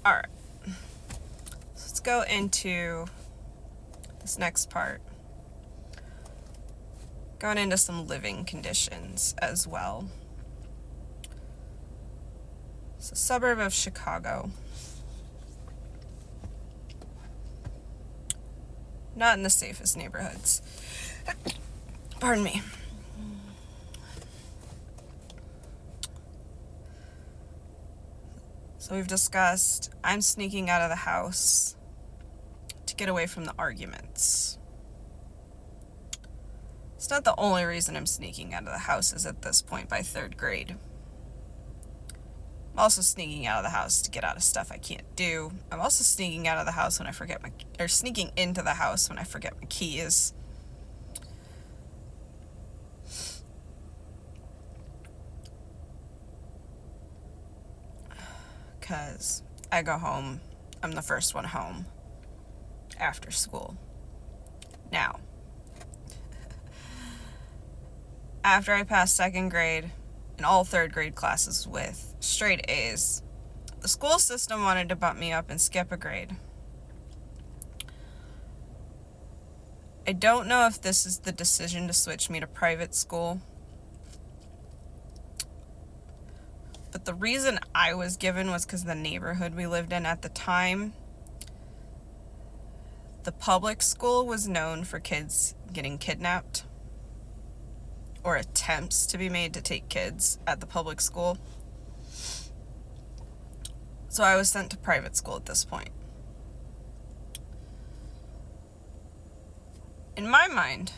Alright. Let's go into this next part. Going into some living conditions as well. It's a suburb of Chicago. Not in the safest neighborhoods. Pardon me. So we've discussed I'm sneaking out of the house to get away from the arguments. It's not the only reason I'm sneaking out of the house is at this point by third grade. I'm also sneaking out of the house to get out of stuff I can't do. I'm also sneaking out of the house when I forget sneaking into the house when I forget my keys. Because I go home, I'm the first one home after school. Now, after I passed second grade and all third grade classes with straight A's, the school system wanted to bump me up and skip a grade. I don't know if this is the decision to switch me to private school, but the reason I was given was because the neighborhood we lived in at the time, the public school was known for kids getting kidnapped or attempts to be made to take kids at the public school. So I was sent to private school at this point. In my mind,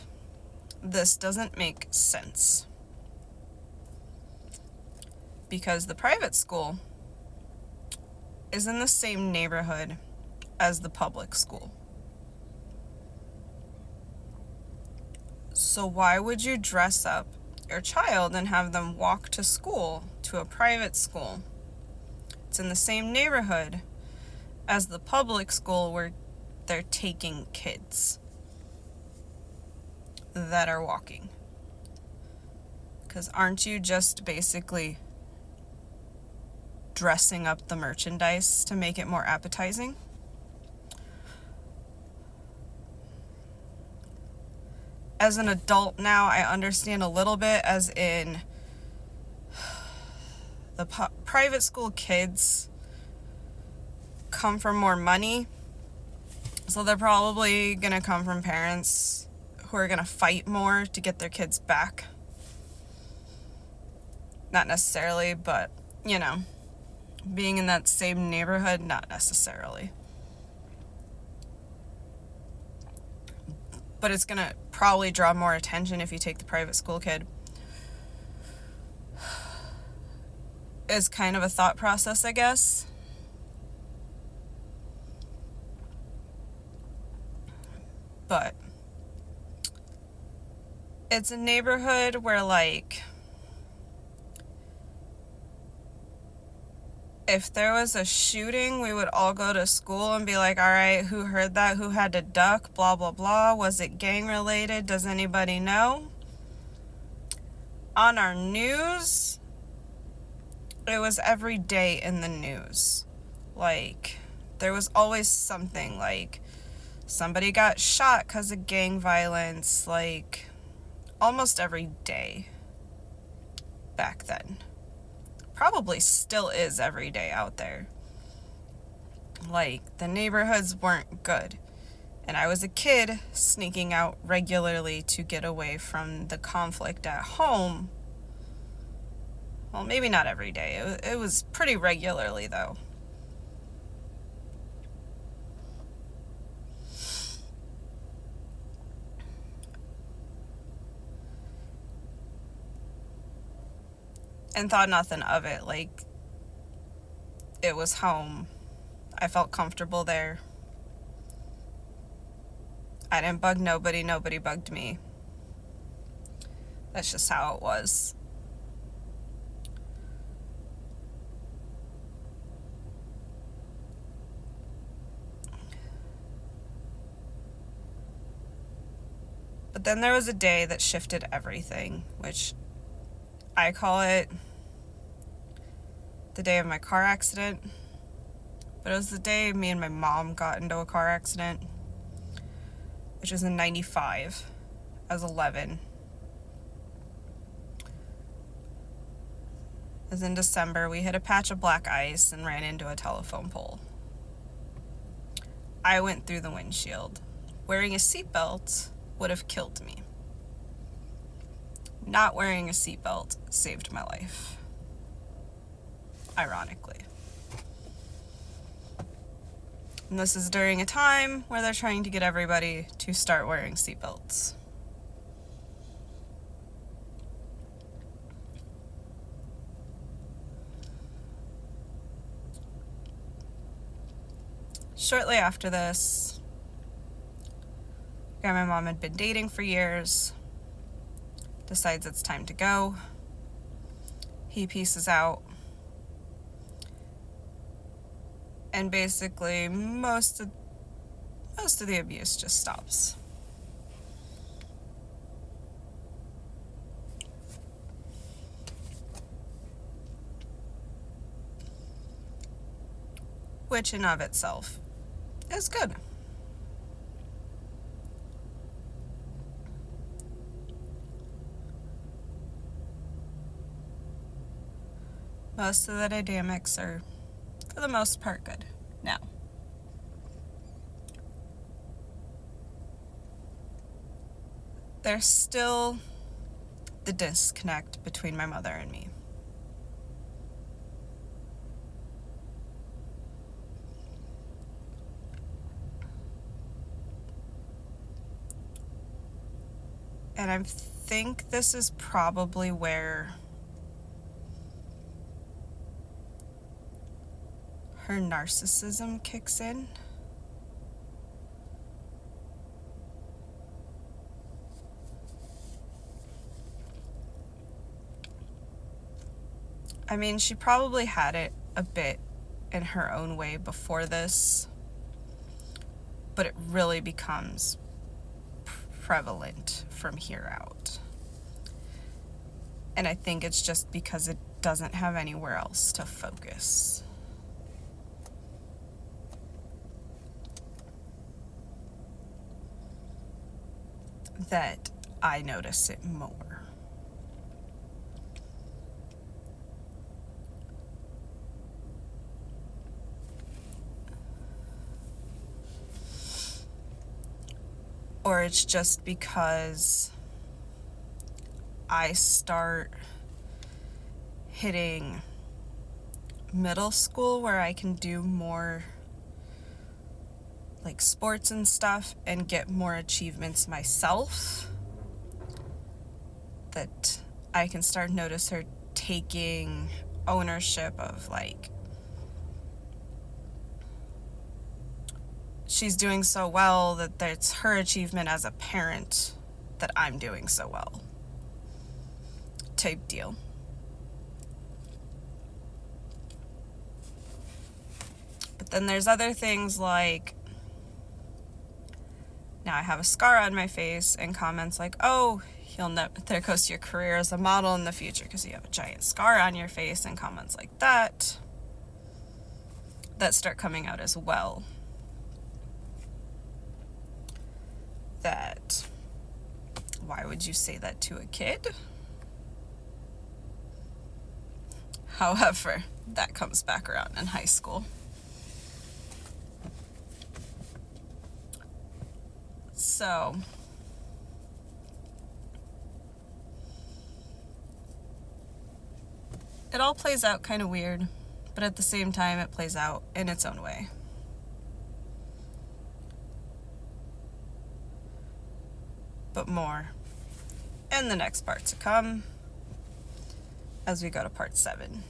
this doesn't make sense. Because the private school is in the same neighborhood as the public school. So why would you dress up your child and have them walk to school, to a private school? It's in the same neighborhood as the public school where they're taking kids that are walking. Because aren't you just basically dressing up the merchandise to make it more appetizing? As an adult now, I understand a little bit, as in the private school kids come from more money, so they're probably going to come from parents who are going to fight more to get their kids back. Not necessarily, but, you know, being in that same neighborhood, not necessarily. But it's going to probably draw more attention if you take the private school kid. Is kind of a thought process, I guess. But it's a neighborhood where, like, if there was a shooting, we would all go to school and be like, all right, who heard that? Who had to duck? Blah, blah, blah. Was it gang related? Does anybody know? On our news, it was every day in the news. Like, there was always something, like, somebody got shot because of gang violence, like, almost every day back then. Probably still is every day out there. Like, the neighborhoods weren't good. And I was a kid sneaking out regularly to get away from the conflict at home. Well, maybe not every day. It was pretty regularly, though. And thought nothing of it. Like, it was home. I felt comfortable there. I didn't bug nobody. Nobody bugged me. That's just how it was. But then there was a day that shifted everything, which I call it the day of my car accident. But it was the day me and my mom got into a car accident, which was in 95. I was 11. It was in December. We hit a patch of black ice and ran into a telephone pole. I went through the windshield. Wearing a seatbelt would have killed me. Not wearing a seatbelt saved my life. Ironically. And this is during a time where they're trying to get everybody to start wearing seatbelts. Shortly after this, guy my mom had been dating for years decides it's time to go. He pieces out. And basically most of the abuse just stops. Which in of itself is good. Most of the dynamics are, for the most part, good. Now, there's still the disconnect between my mother and me. And I think this is probably where her narcissism kicks in. I mean, she probably had it a bit in her own way before this, but it really becomes prevalent from here out. And I think it's just because it doesn't have anywhere else to focus. That I notice it more. Or it's just because I start hitting middle school where I can do more like sports and stuff and get more achievements myself, that I can start notice her taking ownership of like, she's doing so well that it's her achievement as a parent that I'm doing so well type deal. But then there's other things like, now I have a scar on my face, and comments like, oh, there goes your career as a model in the future because you have a giant scar on your face, and comments like that start coming out as well. That, why would you say that to a kid? However, that comes back around in high school. So, it all plays out kind of weird, but at the same time, it plays out in its own way. But more in the next part to come as we go to part 7.